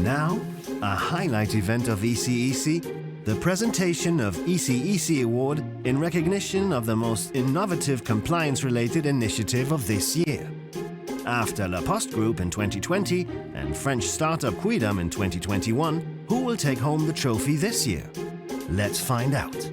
Now, a highlight event of ECEC, the presentation of ECEC Award in recognition of the most innovative compliance-related initiative of this year. After La Poste Group in 2020 and French startup Quidam in 2021, who will take home the trophy this year? Let's find out.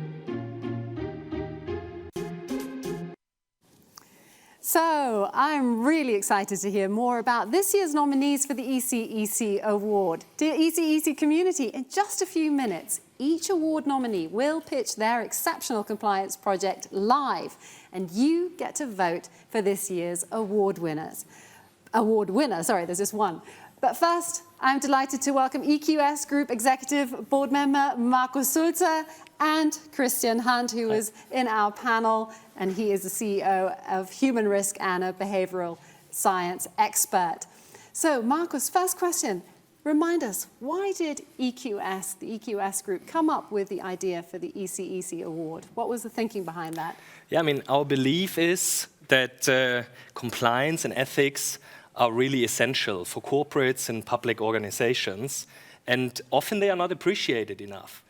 So, I'm really excited to hear more about this year's nominees for the ECEC Award. Dear ECEC community, in just a few minutes, each award nominee will pitch their exceptional compliance project live, and you get to vote for this year's award winner, there's just one. But first, I'm delighted to welcome EQS Group Executive Board Member Markus Sulzer and Christian Hunt, who is in our panel, and he is the CEO of Human Risk and a behavioral science expert. So, Markus, first question. Remind us, why did EQS, the EQS Group, come up with the idea for the ECEC Award? What was the thinking behind that? Yeah, I mean, our belief is that compliance and ethics are really essential for corporates and public organizations, and often they are not appreciated enough.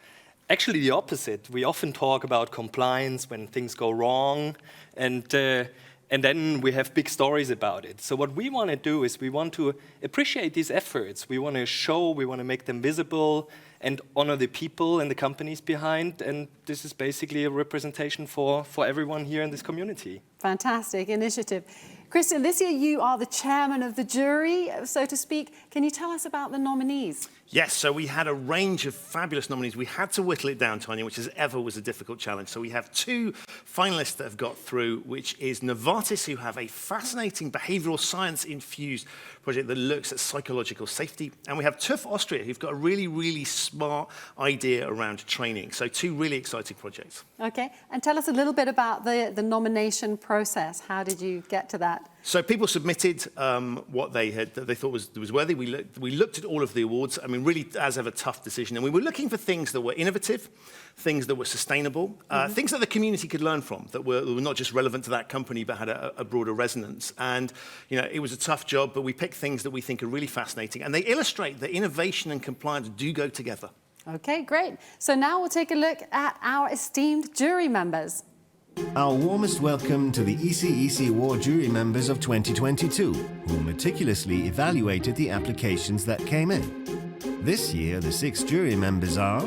Actually, the opposite. We often talk about compliance when things go wrong, and then we have big stories about it. So what we want to do is we want to appreciate these efforts. We want to show, we want to make them visible and honor the people and the companies behind. And this is basically a representation for everyone here in this community. Fantastic initiative. Christian, this year you are the chairman of the jury, so to speak. Can you tell us about the nominees? Yes, so we had a range of fabulous nominees. We had to whittle it down, Tanya, which as ever was a difficult challenge. So we have two finalists that have got through, which is Novartis, who have a fascinating behavioral science-infused project that looks at psychological safety. And we have TÜV Austria, who've got a really, really smart idea around training. So two really exciting projects. Okay, and tell us a little bit about the nomination process. How did you get to that? So people submitted what they thought was worthy. We looked at all of the awards. I mean, really, as ever, tough decision. And we were looking for things that were innovative, things that were sustainable, things that the community could learn from, that were not just relevant to that company, but had a broader resonance. And it was a tough job, but we picked things that we think are really fascinating. And they illustrate that innovation and compliance do go together. Okay, great. So now we'll take a look at our esteemed jury members. Our warmest welcome to the ECEC Award jury members of 2022, who meticulously evaluated the applications that came in. This year, the 6 jury members are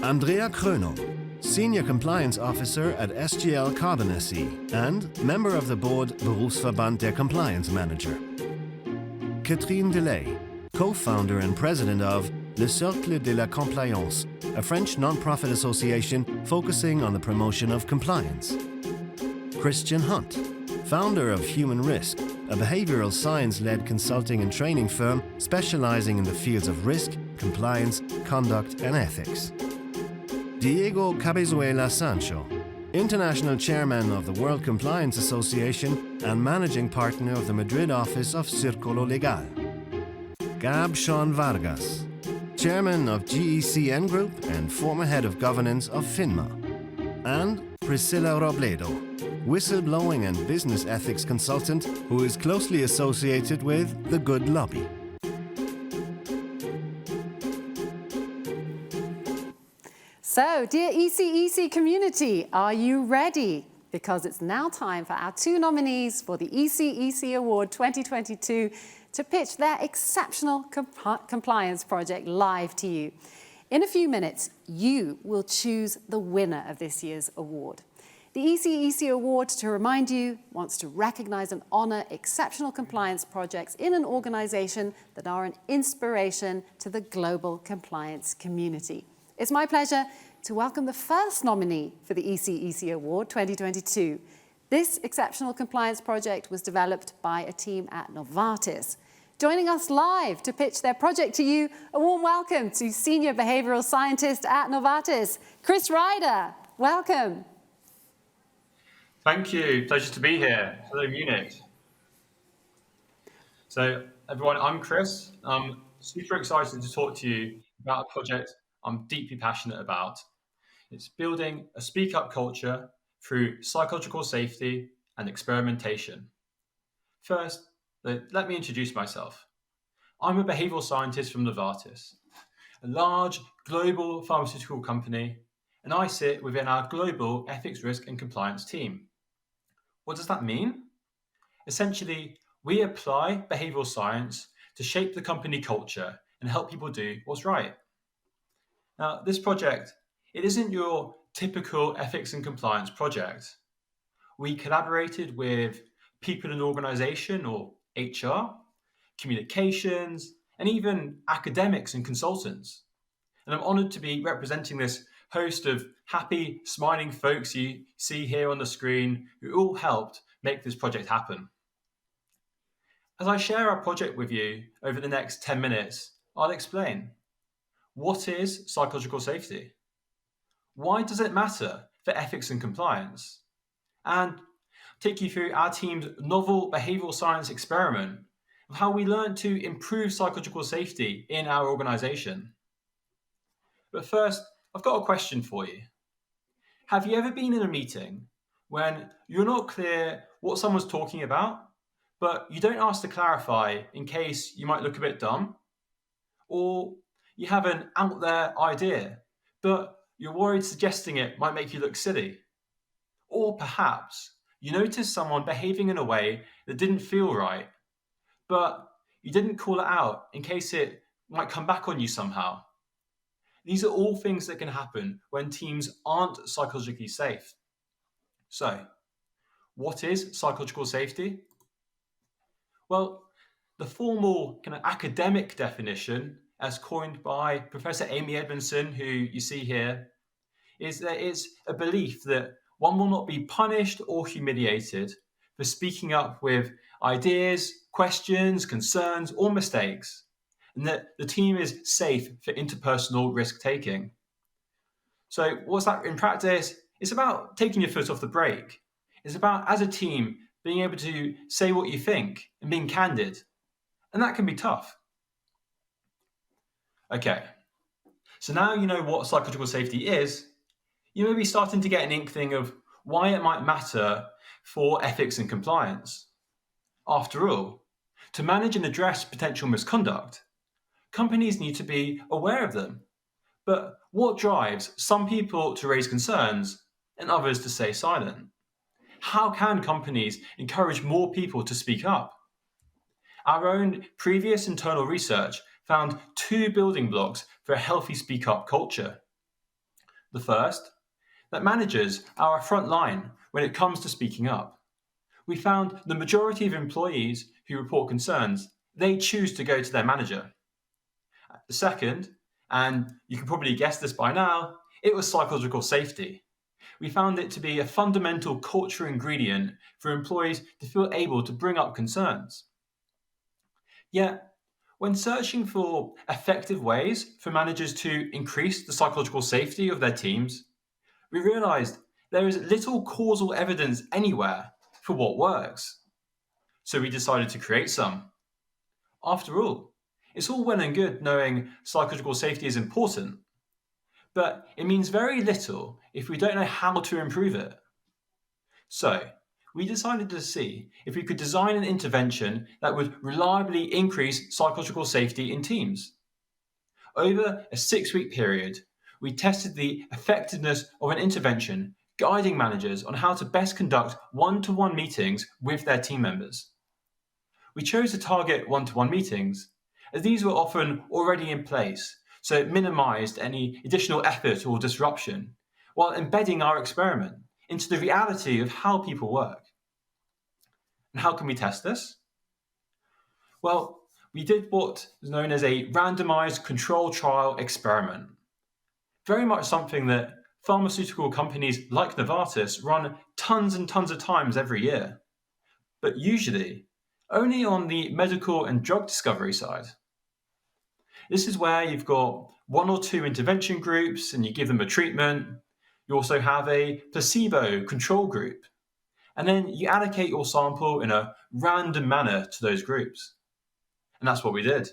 Andrea Krönow, Senior Compliance Officer at SGL Carbonacy and member of the board Berufsverband der Compliance Manager. Catherine Delay, co-founder and president of Le Cercle de la Compliance, a French non-profit association focusing on the promotion of compliance. Christian Hunt, founder of Human Risk, a behavioral science-led consulting and training firm specializing in the fields of risk, compliance, conduct, and ethics. Diego Cabezuela Sancho, international chairman of the World Compliance Association and managing partner of the Madrid office of Círculo Legal. Gab Sean Vargas, chairman of GECN Group and former head of governance of FINMA. And Priscilla Robledo, whistleblowing and business ethics consultant who is closely associated with the Good Lobby. So, dear ECEC community, are you ready? Because it's now time for our 2 nominees for the ECEC Award 2022 to pitch their exceptional compliance project live to you. In a few minutes, you will choose the winner of this year's award. The ECEC Award, to remind you, wants to recognize and honor exceptional compliance projects in an organization that are an inspiration to the global compliance community. It's my pleasure to welcome the first nominee for the ECEC Award 2022. This exceptional compliance project was developed by a team at Novartis. Joining us live to pitch their project to you, a warm welcome to Senior Behavioral Scientist at Novartis, Chris Ryder. Welcome. Thank you. Pleasure to be here. Hello, Munich. So, everyone, I'm Chris. I'm super excited to talk to you about a project I'm deeply passionate about. It's building a speak-up culture through psychological safety and experimentation. First, let me introduce myself. I'm a behavioral scientist from Novartis, a large global pharmaceutical company, and I sit within our global ethics, risk, and compliance team. What does that mean? Essentially, we apply behavioral science to shape the company culture and help people do what's right. Now, this project, it isn't your typical ethics and compliance project. We collaborated with people in organization or HR, communications, and even academics and consultants. And I'm honored to be representing this host of happy, smiling folks you see here on the screen who all helped make this project happen. As I share our project with you over the next 10 minutes, I'll explain. What is psychological safety? Why does it matter for ethics and compliance? And take you through our team's novel behavioral science experiment of how we learn to improve psychological safety in our organization. But first, I've got a question for you. Have you ever been in a meeting when you're not clear what someone's talking about, but you don't ask to clarify in case you might look a bit dumb? Or you have an out there idea, but you're worried suggesting it might make you look silly? Or perhaps you notice someone behaving in a way that didn't feel right, but you didn't call it out in case it might come back on you somehow. These are all things that can happen when teams aren't psychologically safe. So, what is psychological safety? Well, the formal kind of academic definition, as coined by Professor Amy Edmondson, who you see here, is that it's a belief that one will not be punished or humiliated for speaking up with ideas, questions, concerns, or mistakes, and that the team is safe for interpersonal risk-taking. So what's that in practice? It's about taking your foot off the brake. It's about, as a team, being able to say what you think and being candid. And that can be tough. Okay, so now you know what psychological safety is, you may be starting to get an inkling of why it might matter for ethics and compliance. After all, to manage and address potential misconduct, companies need to be aware of them. But what drives some people to raise concerns and others to stay silent? How can companies encourage more people to speak up? Our own previous internal research found 2 building blocks for a healthy speak up culture. The first, that managers are our front line when it comes to speaking up. We found the majority of employees who report concerns, they choose to go to their manager. The second, and you can probably guess this by now, it was psychological safety. We found it to be a fundamental culture ingredient for employees to feel able to bring up concerns. Yet, when searching for effective ways for managers to increase the psychological safety of their teams, we realized there is little causal evidence anywhere for what works. So we decided to create some. After all, it's all well and good knowing psychological safety is important, but it means very little if we don't know how to improve it. So, we decided to see if we could design an intervention that would reliably increase psychological safety in teams. Over a 6-week period, we tested the effectiveness of an intervention, guiding managers on how to best conduct one-to-one meetings with their team members. We chose to target one-to-one meetings, as these were often already in place, so it minimized any additional effort or disruption, while embedding our experiment into the reality of how people work. And how can we test this? Well, we did what is known as a randomized control trial experiment. Very much something that pharmaceutical companies like Novartis run tons and tons of times every year, but usually only on the medical and drug discovery side. This is where you've got 1 or 2 intervention groups and you give them a treatment. You also have a placebo control group. And then you allocate your sample in a random manner to those groups. And that's what we did.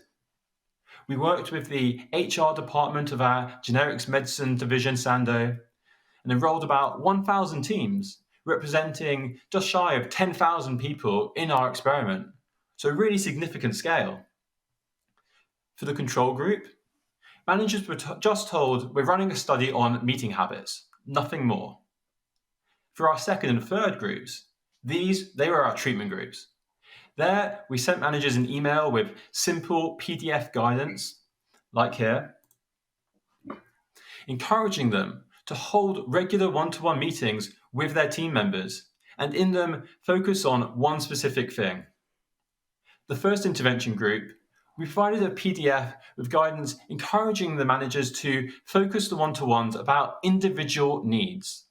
We worked with the HR department of our generics medicine division, Sando, and enrolled about 1,000 teams, representing just shy of 10,000 people in our experiment. So a really significant scale. For the control group, managers were just told we're running a study on meeting habits, nothing more. For our second and third groups, they were our treatment groups. There, we sent managers an email with simple PDF guidance, like here, encouraging them to hold regular one-to-one meetings with their team members, and in them focus on one specific thing. The first intervention group, we provided a PDF with guidance encouraging the managers to focus the one-to-ones about individual needs.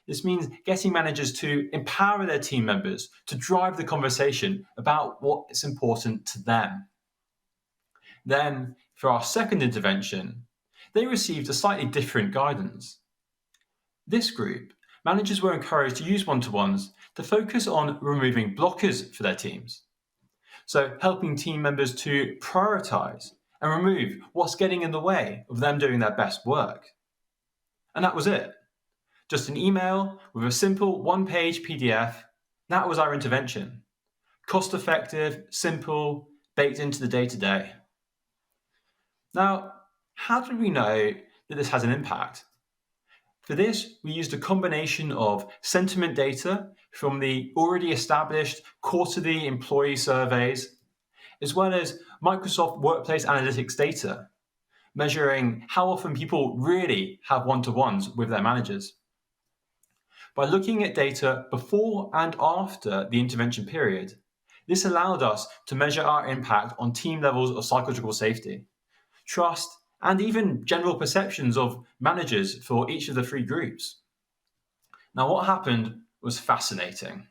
This means getting managers to empower their team members to drive the conversation about what is important to them. Then, for our second intervention, they received a slightly different guidance. This group, managers were encouraged to use one-to-ones to focus on removing blockers for their teams. So helping team members to prioritize and remove what's getting in the way of them doing their best work. And that was it. Just an email with a simple one-page PDF. That was our intervention. Cost-effective, simple, baked into the day-to-day. Now, how do we know that this has an impact? For this, we used a combination of sentiment data from the already established quarterly employee surveys, as well as Microsoft Workplace Analytics data, measuring how often people really have one-to-ones with their managers. By looking at data before and after the intervention period, this allowed us to measure our impact on team levels of psychological safety, trust, and even general perceptions of managers for each of the three groups. Now, what happened was fascinating.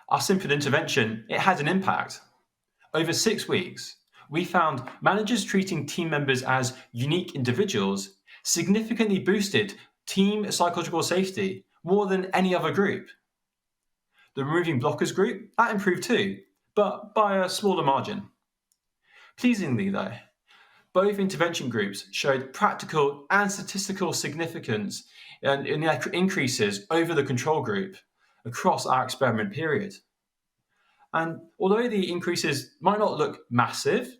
Our simple intervention, it had an impact. Over 6 weeks, we found managers treating team members as unique individuals significantly boosted team psychological safety more than any other group. The removing blockers group, that improved too, but by a smaller margin. Pleasingly though, both intervention groups showed practical and statistical significance in their increases over the control group across our experiment period. And although the increases might not look massive,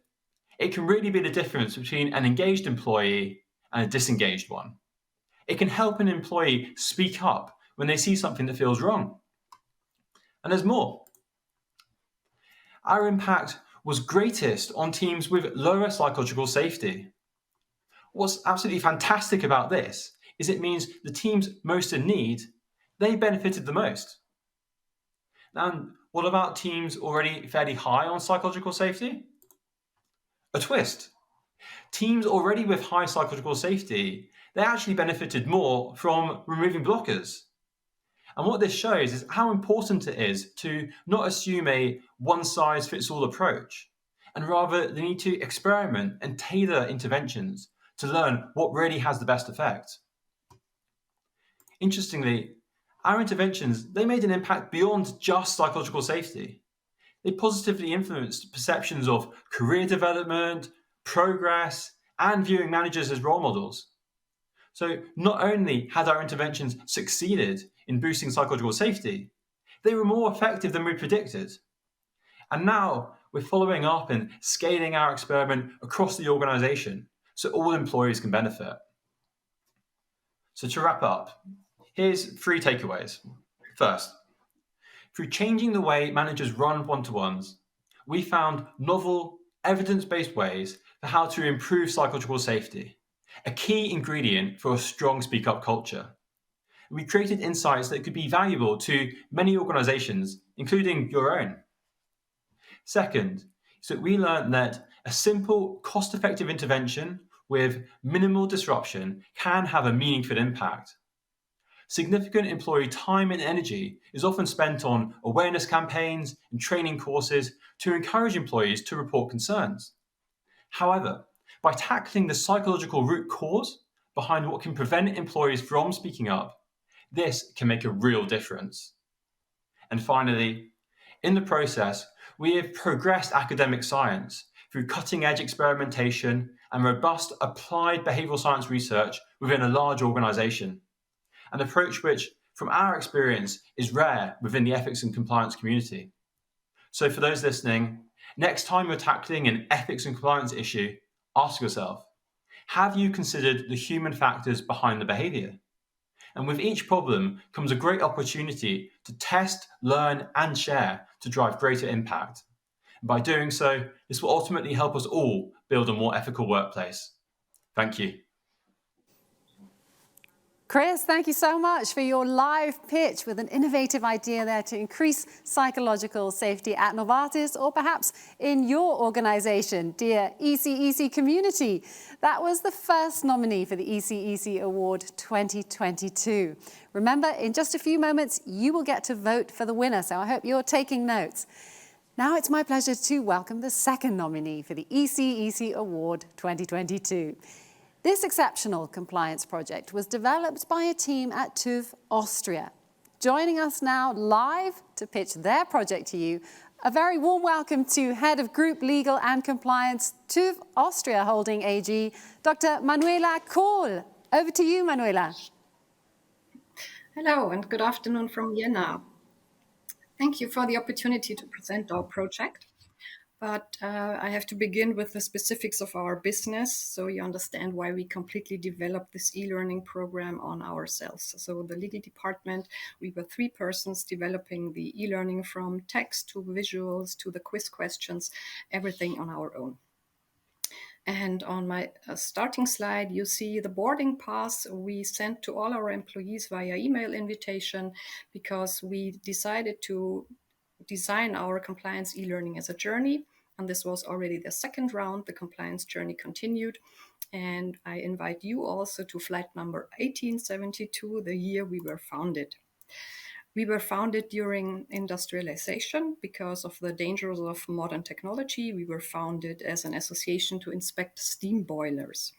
it can really be the difference between an engaged employee and a disengaged one. It can help an employee speak up when they see something that feels wrong. And there's more. Our impact was greatest on teams with lower psychological safety. What's absolutely fantastic about this is it means the teams most in need, they benefited the most. And what about teams already fairly high on psychological safety? A twist. Teams already with high psychological safety, they actually benefited more from removing blockers. And what this shows is how important it is to not assume a one-size-fits-all approach, and rather the need to experiment and tailor interventions to learn what really has the best effect. Interestingly, our interventions, they made an impact beyond just psychological safety. They positively influenced perceptions of career development, progress, and viewing managers as role models. So not only had our interventions succeeded in boosting psychological safety, they were more effective than we predicted. And now we're following up and scaling our experiment across the organization so all employees can benefit. So to wrap up, here's 3 takeaways. First, through changing the way managers run one-to-ones, we found novel, evidence-based ways for how to improve psychological safety, a key ingredient for a strong speak-up culture. We created insights that could be valuable to many organizations, including your own. Second, so we learned that a simple, cost-effective intervention with minimal disruption can have a meaningful impact. Significant employee time and energy is often spent on awareness campaigns and training courses to encourage employees to report concerns. However, by tackling the psychological root cause behind what can prevent employees from speaking up, this can make a real difference. And finally, in the process, we have progressed academic science through cutting-edge experimentation and robust applied behavioral science research within a large organization, an approach which, from our experience, is rare within the ethics and compliance community. So for those listening, Next time you're tackling an ethics and compliance issue, ask yourself, have you considered the human factors behind the behavior? And with each problem comes a great opportunity to test, learn, and share to drive greater impact. And by doing so, this will ultimately help us all build a more ethical workplace. Thank you. Chris, thank you so much for your live pitch with an innovative idea there to increase psychological safety at Novartis or perhaps in your organisation, dear ECEC community. That was the first nominee for the ECEC Award 2022. Remember, in just a few moments, you will get to vote for the winner, so I hope you're taking notes. Now it's my pleasure to welcome the second nominee for the ECEC Award 2022. This exceptional compliance project was developed by a team at TÜV Austria. Joining us now live to pitch their project to you, a very warm welcome to Head of Group Legal and Compliance, TÜV Austria Holding AG, Dr. Manuela Kohl. Over to you, Manuela. Hello and good afternoon from Vienna. Thank you for the opportunity to present our project. But I have to begin with the specifics of our business so you understand why we completely developed this e-learning program on ourselves. So the legal department, we were 3 persons developing the e-learning from text to visuals to the quiz questions, everything on our own. And on my starting slide, you see the boarding pass we sent to all our employees via email invitation because we decided to design our compliance e-learning as a journey. And this was already the second round. The compliance journey continued. And I invite you also to flight number 1872, the year we were founded. We were founded during industrialization because of the dangers of modern technology. We were founded as an association to inspect steam boilers.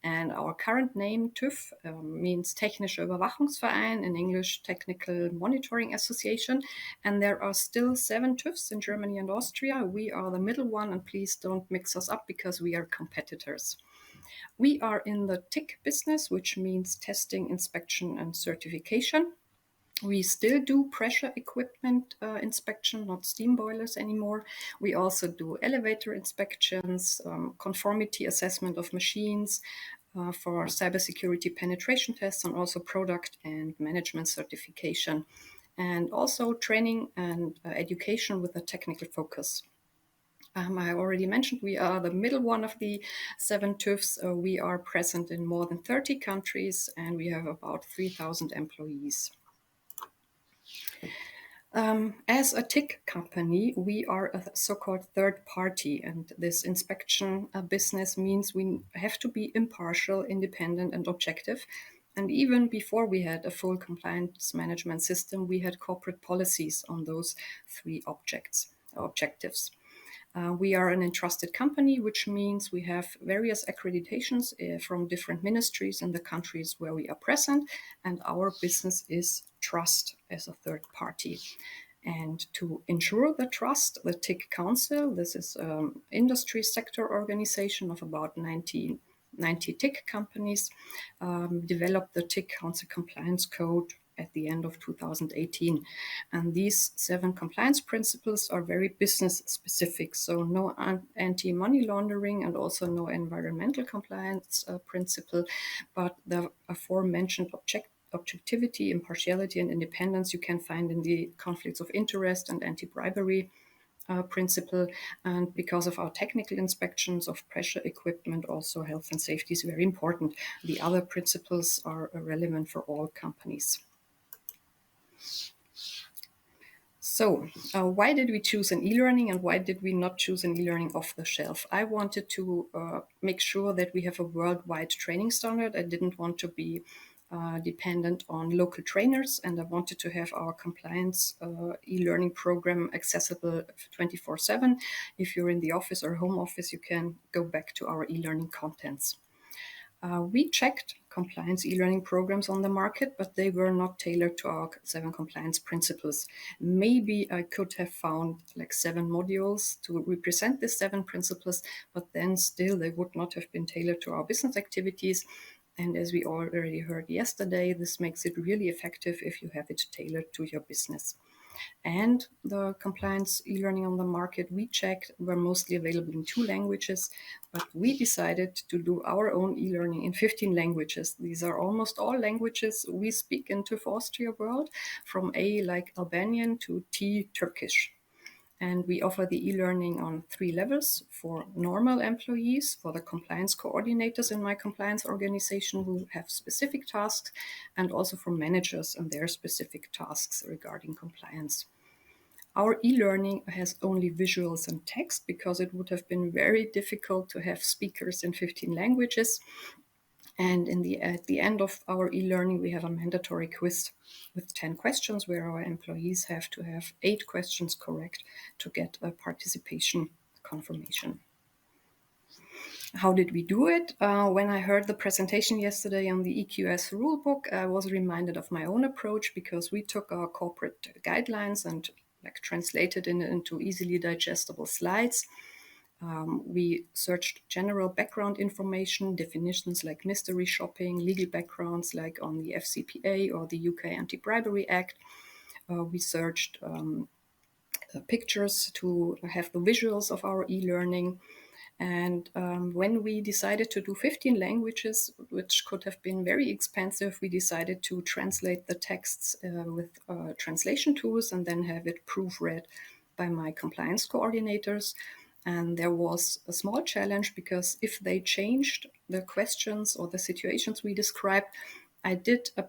And our current name, TÜV, means Technischer Überwachungsverein, in English, Technical Monitoring Association. And there are still 7 TÜVs in Germany and Austria. We are the middle one, and please don't mix us up because we are competitors. We are in the TIC business, which means testing, inspection, and certification. We still do pressure equipment inspection, not steam boilers anymore. We also do elevator inspections, conformity assessment of machines for cybersecurity penetration tests, and also product and management certification, and also training and education with a technical focus. I already mentioned we are the middle one of the 7 TÜVs. We are present in more than 30 countries, and we have about 3,000 employees. As a TIC company, we are a so-called third party, and this inspection business means we have to be impartial, independent, and objective. And even before we had a full compliance management system, we had corporate policies on those 3 objectives. We are an entrusted company, which means we have various accreditations from different ministries in the countries where we are present, and our business is trust as a third party. And to ensure the trust, the TIC Council, this is an industry sector organization of about 90 TIC companies, developed the TIC Council Compliance Code at the end of 2018. And these 7 compliance principles are very business specific. So no anti-money laundering and also no environmental compliance principle, but the aforementioned objectivity, impartiality, and independence you can find in the conflicts of interest and anti-bribery principle. And because of our technical inspections of pressure equipment, also health and safety is very important. The other principles are relevant for all companies. So why did we choose an e-learning and why did we not choose an e-learning off the shelf? I wanted to make sure that we have a worldwide training standard. I didn't want to be dependent on local trainers, and I wanted to have our compliance e-learning program accessible 24/7. If you're in the office or home office, you can go back to our e-learning contents. We checked compliance e-learning programs on the market, but they were not tailored to our 7 compliance principles. Maybe I could have found like 7 modules to represent the 7 principles, but then still they would not have been tailored to our business activities. And as we already heard yesterday, this makes it really effective if you have it tailored to your business. And the compliance e-learning on the market we checked were mostly available in 2 languages, but we decided to do our own e-learning in 15 languages. These are almost all languages we speak in TÜV Austria world, from A like Albanian to T Turkish. And we offer the e-learning on 3 levels: for normal employees, for the compliance coordinators in my compliance organization who have specific tasks, and also for managers and their specific tasks regarding compliance. Our e-learning has only visuals and text because it would have been very difficult to have speakers in 15 languages. And at the end of our e-learning, we have a mandatory quiz with 10 questions where our employees have to have 8 questions correct to get a participation confirmation. How did we do it? When I heard the presentation yesterday on the EQS rulebook, I was reminded of my own approach, because we took our corporate guidelines and translated it into easily digestible slides. We searched general background information, definitions like mystery shopping, legal backgrounds like on the FCPA or the UK Anti-Bribery Act. We searched pictures to have the visuals of our e-learning. And when we decided to do 15 languages, which could have been very expensive, we decided to translate the texts with translation tools and then have it proofread by my compliance coordinators. And there was a small challenge, because if they changed the questions or the situations we described, I did a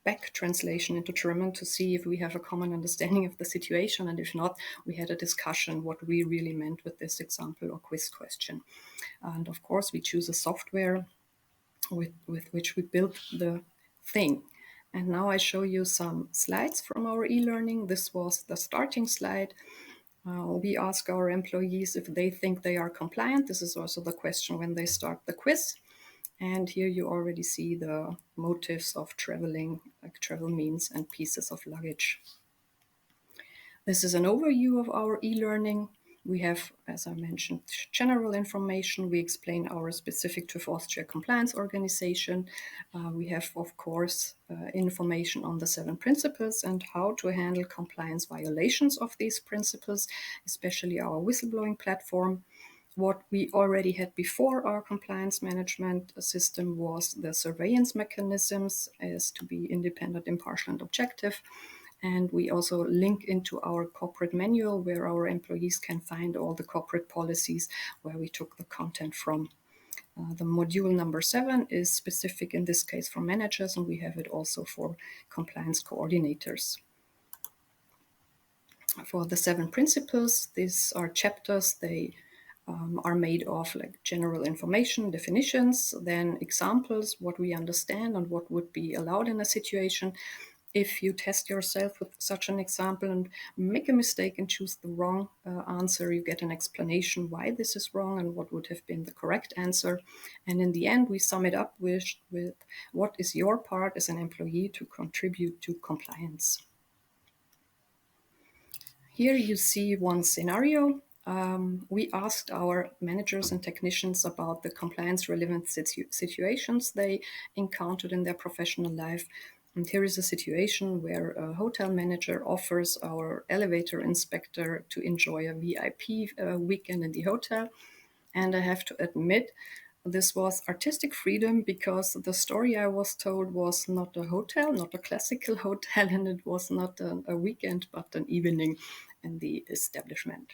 back translation into German to see if we have a common understanding of the situation. And if not, we had a discussion what we really meant with this example or quiz question. And of course, we choose a software with which we built the thing. And now I show you some slides from our e-learning. This was the starting slide. We ask our employees if they think they are compliant. This is also the question when they start the quiz. And here you already see the motives of traveling, like travel means and pieces of luggage. This is an overview of our e-learning. We have, as I mentioned, general information. We explain our specific TÜV Austria compliance organization. We have, of course, information on the 7 principles and how to handle compliance violations of these principles, especially our whistleblowing platform. What we already had before our compliance management system was the surveillance mechanisms as to be independent, impartial, and objective. And we also link into our corporate manual, where our employees can find all the corporate policies where we took the content from. The module number 7 is specific in this case for managers, and we have it also for compliance coordinators. For the 7 principles, these are chapters. They are made of like general information, definitions, then examples, what we understand and what would be allowed in a situation. If you test yourself with such an example and make a mistake and choose the wrong answer, you get an explanation why this is wrong and what would have been the correct answer. And in the end, we sum it up with what is your part as an employee to contribute to compliance. Here you see one scenario. We asked our managers and technicians about the compliance relevant situations they encountered in their professional life. And here is a situation where a hotel manager offers our elevator inspector to enjoy a VIP weekend in the hotel. And I have to admit, this was artistic freedom, because the story I was told was not a hotel, not a classical hotel, and it was not a weekend, but an evening in the establishment.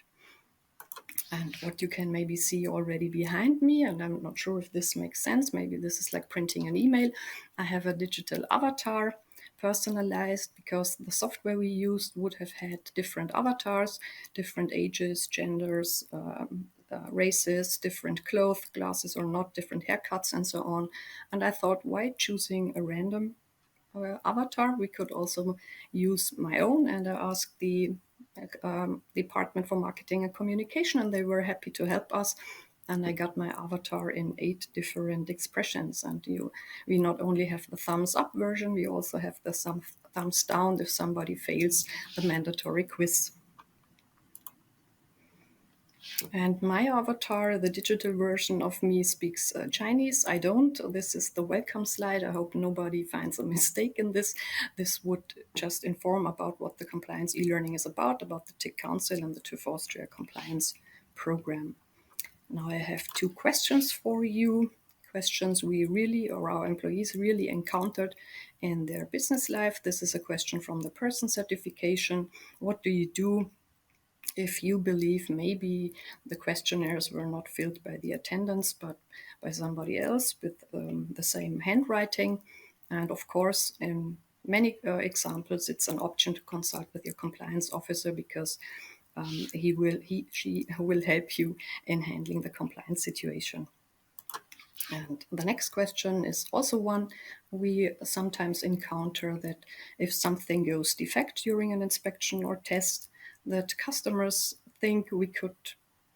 And what you can maybe see already behind me, and I'm not sure if this makes sense, maybe this is like printing an email. I have a digital avatar, personalized, because the software we used would have had different avatars, different ages, genders, races, different clothes, glasses or not, different haircuts, and so on. And I thought, why choosing a random avatar? We could also use my own, and I asked the Department for Marketing and Communication, and they were happy to help us. And I got my avatar in 8 different expressions. And we not only have the thumbs up version, we also have the thumbs down if somebody fails the mandatory quiz. And my avatar, the digital version of me, speaks Chinese. I don't. This is the welcome slide. I hope nobody finds a mistake in this. This would just inform about what the compliance e-learning is about the TIC Council and the TÜV Austria compliance program. Now I have 2 questions for you. Questions we really, or our employees really encountered in their business life. This is a question from the person certification. What do you do if you believe maybe the questionnaires were not filled by the attendants, but by somebody else with the same handwriting? And of course, in many examples, it's an option to consult with your compliance officer because she will help you in handling the compliance situation. And the next question is also one we sometimes encounter, that if something goes defect during an inspection or test, that customers think we could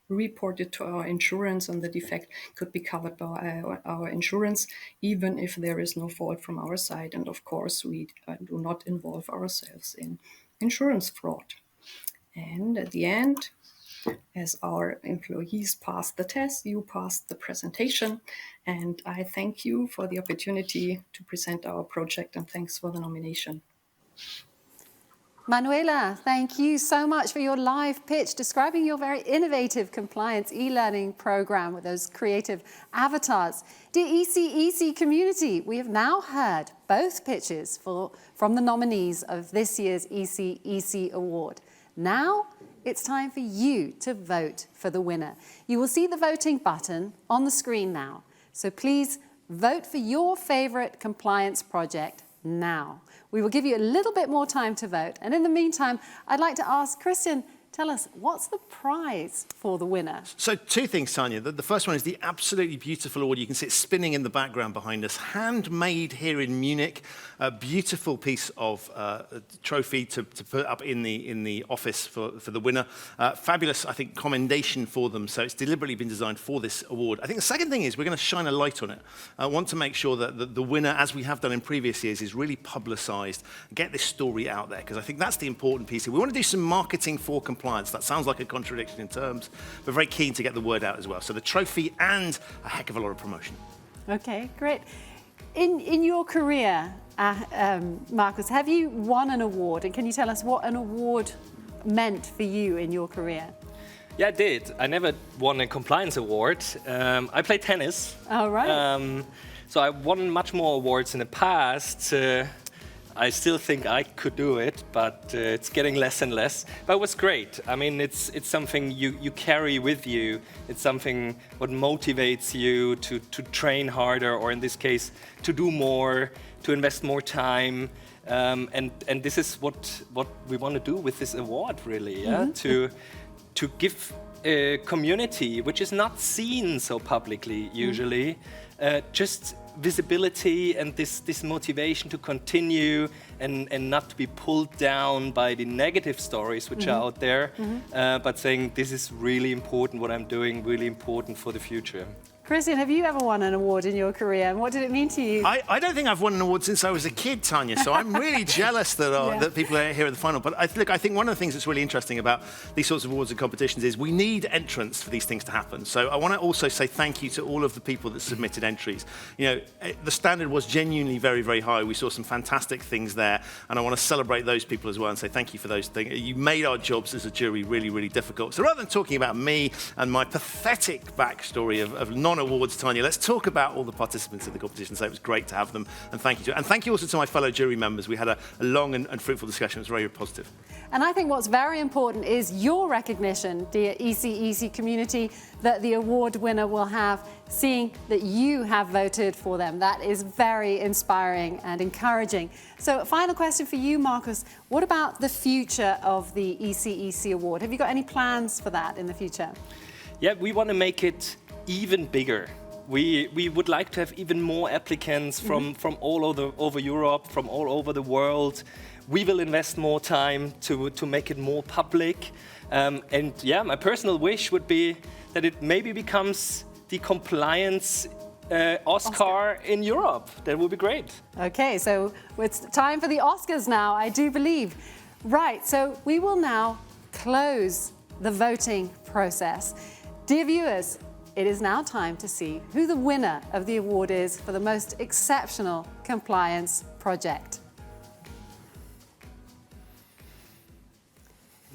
report it to our insurance and the defect could be covered by our insurance, even if there is no fault from our side. And of course, we do not involve ourselves in insurance fraud. And at the end, as our employees passed the test, you passed the presentation. And I thank you for the opportunity to present our project, and thanks for the nomination. Manuela, thank you so much for your live pitch describing your very innovative compliance e-learning program with those creative avatars. Dear ECEC community, we have now heard both pitches from the nominees of this year's ECEC Award. Now it's time for you to vote for the winner. You will see the voting button on the screen now. So please vote for your favorite compliance project now. We will give you a little bit more time to vote. And in the meantime, I'd like to ask Christian, tell us, what's the prize for the winner? So 2 things, Tanya. The first one is the absolutely beautiful award. You can see it spinning in the background behind us. Handmade here in Munich. A beautiful piece of trophy to put up in the office for the winner. Fabulous, I think, commendation for them. So it's deliberately been designed for this award. I think the second thing is we're going to shine a light on it. I want to make sure that the winner, as we have done in previous years, is really publicised. Get this story out there, because I think that's the important piece here. We want to do some marketing for compliance. That sounds like a contradiction in terms, but very keen to get the word out as well. So the trophy and a heck of a lot of promotion. Okay, great. In your career, Marcus, have you won an award? And can you tell us what an award meant for you in your career? Yeah, I did. I never won a compliance award. I played tennis. Oh, right. So I won much more awards in the past. I still think I could do it, but it's getting less and less. But it was great. I mean, it's something you carry with you. It's something what motivates you to train harder, or in this case, to do more, to invest more time. And this is what we want to do with this award, really, yeah? Mm-hmm. To give a community, which is not seen so publicly usually, just visibility and this motivation to continue and not to be pulled down by the negative stories which are out there, but saying this is really important, what I'm doing, really important for the future. Christian, have you ever won an award in your career, and what did it mean to you? I don't think I've won an award since I was a kid, Tanya, so I'm really jealous that people are here at the final. But I think one of the things that's really interesting about these sorts of awards and competitions is we need entrants for these things to happen. So I want to also say thank you to all of the people that submitted entries. You know, the standard was genuinely very, very high. We saw some fantastic things there, and I want to celebrate those people as well and say thank you for those things. You made our jobs as a jury really, really difficult. So rather than talking about me and my pathetic backstory of non-awards, Tanya, let's talk about all the participants in the competition. So it was great to have them, and thank you to, and thank you also to my fellow jury members. We had a long and fruitful discussion. It was very positive. And I think what's very important is your recognition, dear ECEC community, that the award winner will have, seeing that you have voted for them. That is very inspiring and encouraging. So final question for you, Marcus. What about the future of the ECEC award? Have you got any plans for that in the future? Yeah, we want to make it even bigger. We would like to have even more applicants from all over Europe, from all over the world. We will invest more time to make it more public. And yeah, my personal wish would be that it maybe becomes the compliance Oscar in Europe. That would be great. Okay, so it's time for the Oscars now, I do believe. Right, so we will now close the voting process. Dear viewers, it is now time to see who the winner of the award is for the most exceptional compliance project.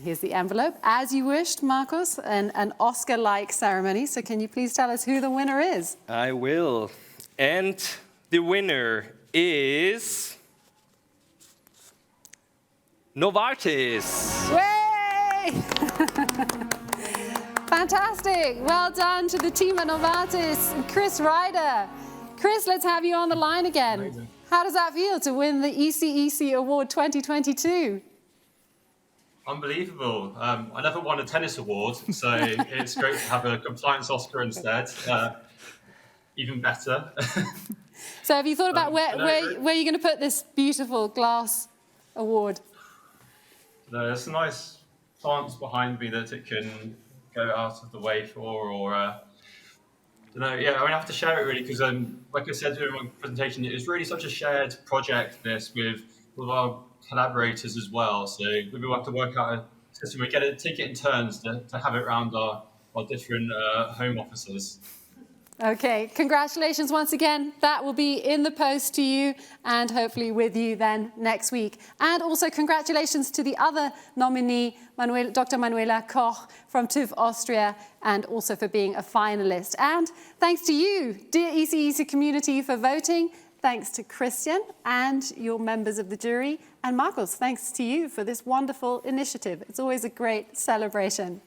Here's the envelope, as you wished, Marcus, an Oscar-like ceremony. So can you please tell us who the winner is? I will. And the winner is Novartis. Way! Fantastic. Well done to the team at Novartis and Chris Ryder. Chris, let's have you on the line again. Amazing. How does that feel to win the ECEC Award 2022? Unbelievable. I never won a tennis award, so it's great to have a compliance Oscar instead. Even better. So have you thought about where you're going to put this beautiful glass award? There's a nice plants behind me that it can go out of the way for, or I have to share it really because, like I said during my presentation, it was really such a shared project, this, with our collaborators as well. So we will have to work out a system. We take it in turns to have it around our different home offices. Okay, congratulations once again. That will be in the post to you and hopefully with you then next week. And also congratulations to the other nominee, Dr. Manuela Kohl from TÜV Austria, and also for being a finalist. And thanks to you, dear ECEC community, for voting. Thanks to Christian and your members of the jury. And Marcus, thanks to you for this wonderful initiative. It's always a great celebration.